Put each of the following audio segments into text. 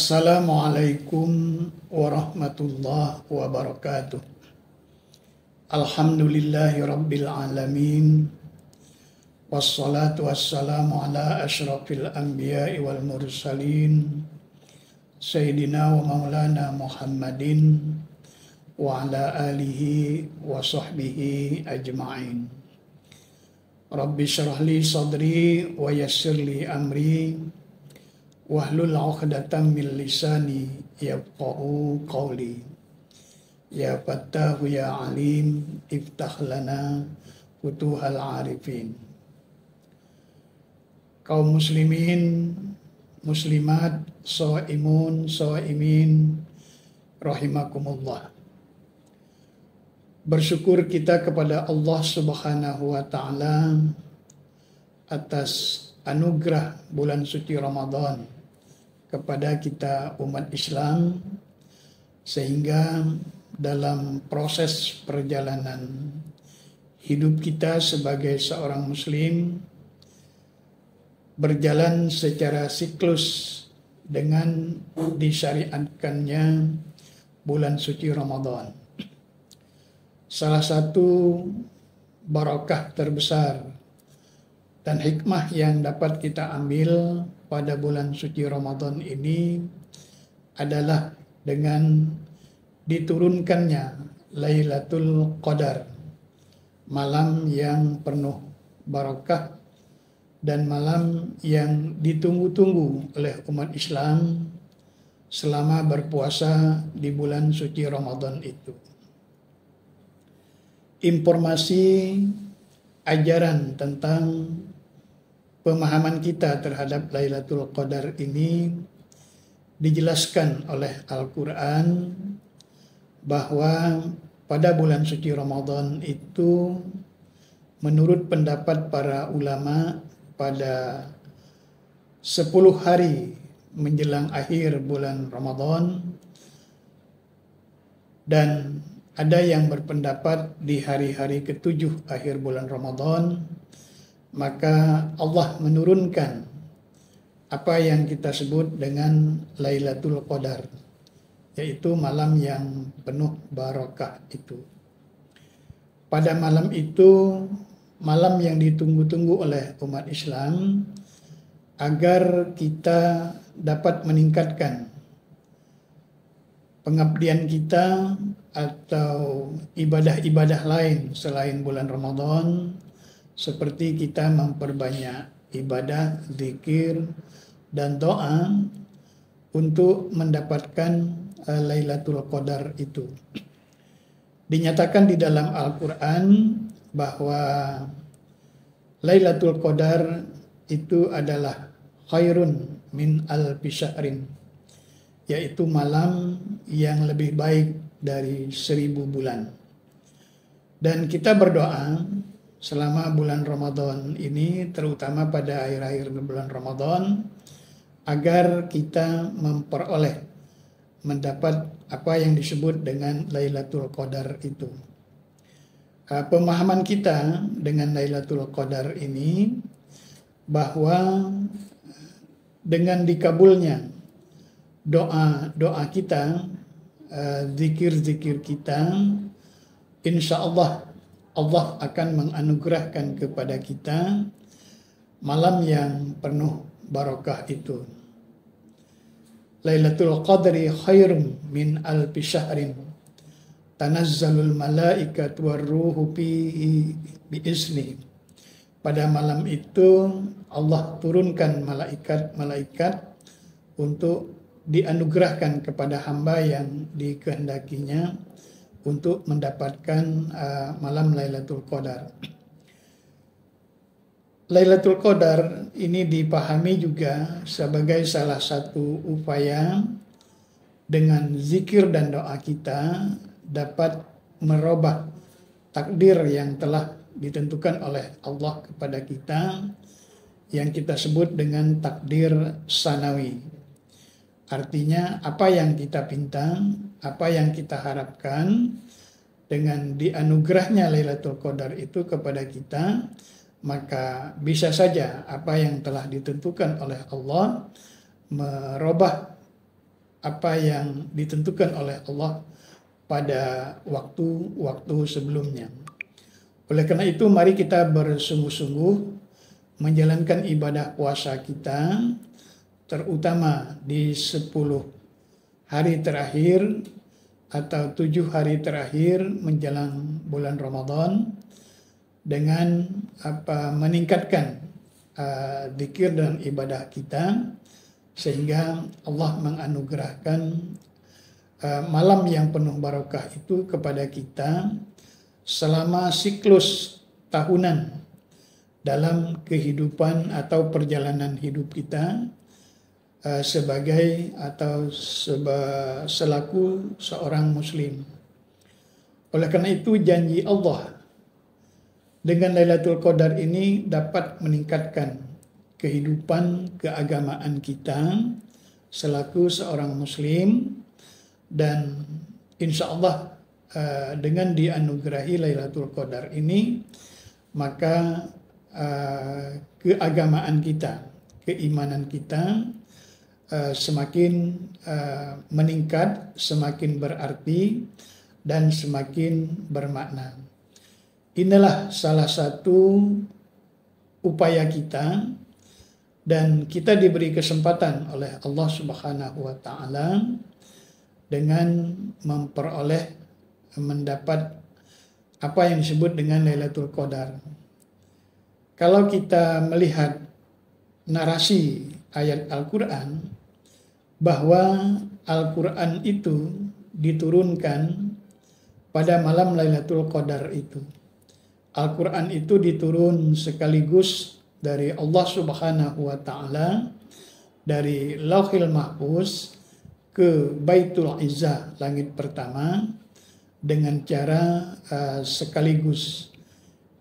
Assalamualaikum warahmatullahi wabarakatuh. Alhamdulillahi rabbil alamin. Wassalatu wassalamu ala asyrafil anbiya'i wal mursalin. Sayyidina wa maulana Muhammadin wa ala alihi wa sahbihi ajma'in. Rabbi syrah li sadri wa yassir li amri. Wahlul 'uqdatam min lisani yafqahu qawli. Ya Fattahu ya Alim iftah lana futuhal arifin. Kaum muslimin, muslimat, shaimun, shaimin rahimakumullah. Bersyukur kita kepada Allah Subhanahu wa taala atas anugerah bulan suci Ramadan kepada kita umat Islam, sehingga dalam proses perjalanan hidup kita sebagai seorang muslim berjalan secara siklus dengan disyariatkannya bulan suci Ramadan. Salah satu barakah terbesar dan hikmah yang dapat kita ambil pada bulan suci Ramadan ini adalah dengan diturunkannya Lailatul Qadar, malam yang penuh barakah dan malam yang ditunggu-tunggu oleh umat Islam selama berpuasa di bulan suci Ramadan itu. Informasi ajaran tentang pemahaman kita terhadap Lailatul Qadar ini dijelaskan oleh Al-Quran bahwa pada bulan suci Ramadan itu menurut pendapat para ulama pada 10 hari menjelang akhir bulan Ramadan, dan ada yang berpendapat di hari-hari ke-7 akhir bulan Ramadan, maka Allah menurunkan apa yang kita sebut dengan Lailatul Qadar, yaitu malam yang penuh barakah itu. Pada malam itu, malam yang ditunggu-tunggu oleh umat Islam agar kita dapat meningkatkan pengabdian kita atau ibadah-ibadah lain selain bulan Ramadan, seperti kita memperbanyak ibadah, zikir, dan doa untuk mendapatkan Lailatul Qadar itu. Dinyatakan di dalam Al-Quran bahwa Lailatul Qadar itu adalah khairun min alfi syahrin, yaitu malam yang lebih baik dari 1000 bulan. Dan kita berdoa selama bulan Ramadan ini, terutama pada akhir-akhir bulan Ramadan, agar kita mendapat apa yang disebut dengan Lailatul Qadar itu. Pemahaman kita dengan Lailatul Qadar ini bahwa dengan dikabulnya doa-doa kita, zikir-zikir kita, insya Allah Allah akan menganugerahkan kepada kita malam yang penuh barakah itu. Lailatul Qadri khairum min alfi syahrin tanazzalul malaikatu warruhu fihi biizni. Pada malam itu Allah turunkan malaikat-malaikat untuk dianugerahkan kepada hamba yang dikehendakinya untuk mendapatkan malam Lailatul Qadar. Lailatul Qadar ini dipahami juga sebagai salah satu upaya dengan zikir dan doa kita dapat merubah takdir yang telah ditentukan oleh Allah kepada kita, yang kita sebut dengan takdir sanawi. Artinya apa yang kita pinta, apa yang kita harapkan, dengan dianugerahnya Lailatul Qadar itu kepada kita, maka bisa saja apa yang telah ditentukan oleh Allah merubah apa yang ditentukan oleh Allah pada waktu-waktu sebelumnya. Oleh karena itu, mari kita bersungguh-sungguh menjalankan ibadah puasa kita, terutama di 10 hari terakhir atau 7 hari terakhir menjelang bulan Ramadan, dengan meningkatkan zikir dan ibadah kita, sehingga Allah menganugerahkan malam yang penuh barokah itu kepada kita selama siklus tahunan dalam kehidupan atau perjalanan hidup kita selaku seorang muslim. Oleh karena itu, janji Allah dengan Lailatul Qadar ini dapat meningkatkan kehidupan keagamaan kita selaku seorang muslim, dan insya Allah dengan dianugerahi Lailatul Qadar ini, maka keagamaan kita, keimanan kita semakin meningkat, semakin berarti, dan semakin bermakna. Inilah salah satu upaya kita, dan kita diberi kesempatan oleh Allah Subhanahu wa Ta'ala dengan mendapat apa yang disebut dengan Lailatul Qadar. Kalau kita melihat narasi ayat Al-Quran, bahwa Al-Quran itu diturunkan pada malam Lailatul Qadar itu. Al-Quran itu diturun sekaligus dari Allah Subhanahu wa Ta'ala, dari Lauhil Mahfuz ke Baitul Izzah, langit pertama, dengan cara sekaligus.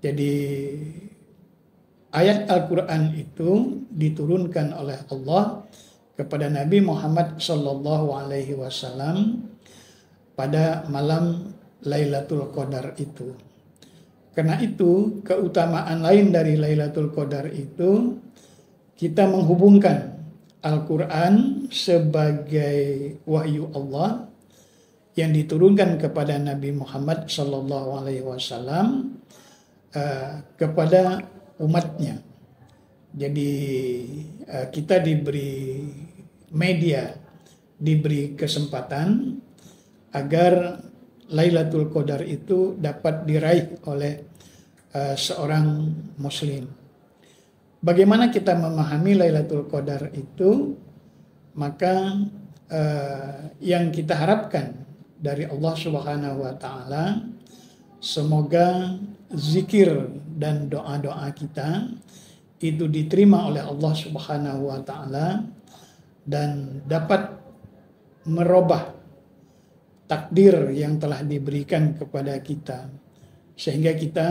Jadi ayat Al-Quran itu diturunkan oleh Allah kepada Nabi Muhammad Sallallahu Alaihi Wasallam pada malam Lailatul Qadar itu. Karena itu, keutamaan lain dari Lailatul Qadar itu, kita menghubungkan Al-Quran sebagai wahyu Allah yang diturunkan kepada Nabi Muhammad SAW kepada umatnya. Jadi kita diberi media, diberi kesempatan agar Lailatul Qadar itu dapat diraih oleh seorang muslim. Bagaimana kita memahami Lailatul Qadar itu? Maka yang kita harapkan dari Allah Subhanahu wa Ta'ala, semoga zikir dan doa-doa kita itu diterima oleh Allah Subhanahu wa Ta'ala dan dapat merubah takdir yang telah diberikan kepada kita, sehingga kita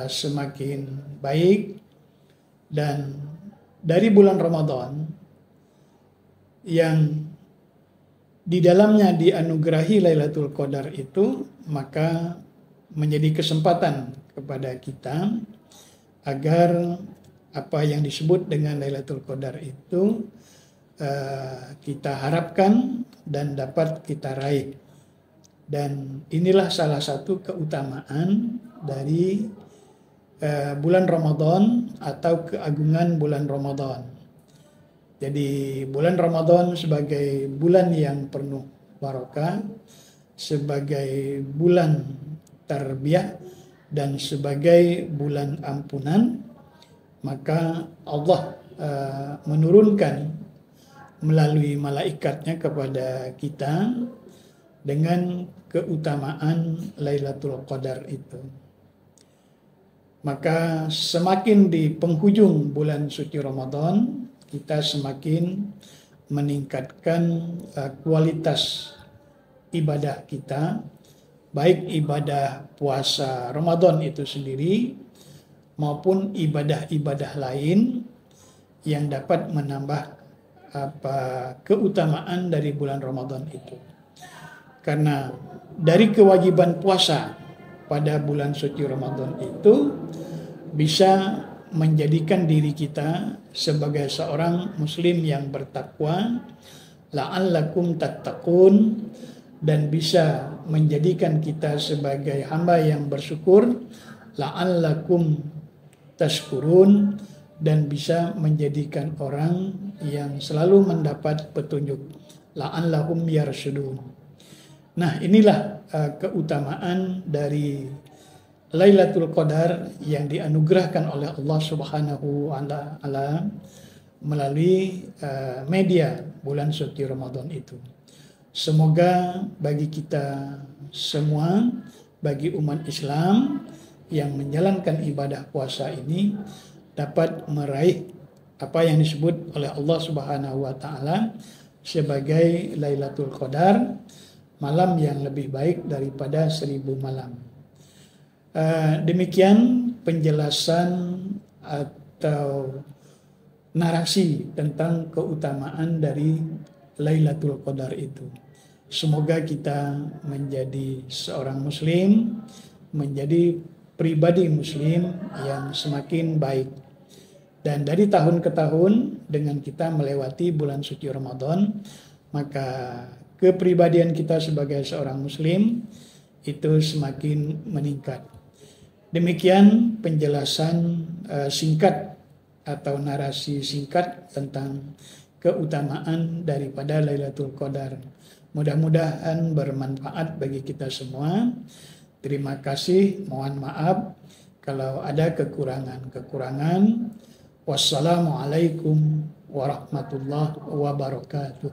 semakin baik. Dan dari bulan Ramadan yang di dalamnya dianugerahi Lailatul Qadar itu, maka menjadi kesempatan kepada kita agar apa yang disebut dengan Lailatul Qadar itu kita harapkan dan dapat kita raih. Dan inilah salah satu keutamaan dari bulan Ramadan atau keagungan bulan Ramadan. Jadi bulan Ramadan sebagai bulan yang penuh barokah, sebagai bulan tarbiyah, dan sebagai bulan ampunan, maka Allah menurunkan melalui malaikatnya kepada kita dengan keutamaan Lailatul Qadar itu. Maka semakin di penghujung bulan suci Ramadan, kita semakin meningkatkan kualitas ibadah kita, baik ibadah puasa Ramadan itu sendiri maupun ibadah-ibadah lain yang dapat menambah keutamaan dari bulan Ramadan itu. Karena dari kewajiban puasa pada bulan suci Ramadan itu bisa menjadikan diri kita sebagai seorang muslim yang bertakwa, la'allakum tattaqun, dan bisa menjadikan kita sebagai hamba yang bersyukur, la'allakum tashkurun, dan bisa menjadikan orang yang selalu mendapat petunjuk, la'allahum yarshudun. Nah, inilah keutamaan dari Lailatul Qadar yang dianugerahkan oleh Allah Subhanahu wa taala melalui media bulan suci Ramadan itu. Semoga bagi kita semua, bagi umat Islam yang menjalankan ibadah puasa ini dapat meraih apa yang disebut oleh Allah Subhanahu wa taala sebagai Lailatul Qadar, malam yang lebih baik daripada 1000 malam. Demikian penjelasan atau narasi tentang keutamaan dari Lailatul Qadar itu. Semoga kita menjadi seorang muslim, menjadi pribadi muslim yang semakin baik. Dan dari tahun ke tahun dengan kita melewati bulan suci Ramadan, maka kepribadian kita sebagai seorang muslim itu semakin meningkat. Demikian penjelasan singkat atau narasi singkat tentang keutamaan daripada Lailatul Qadar. Mudah-mudahan bermanfaat bagi kita semua. Terima kasih, mohon maaf kalau ada kekurangan-kekurangan. Wassalamualaikum warahmatullahi wabarakatuh.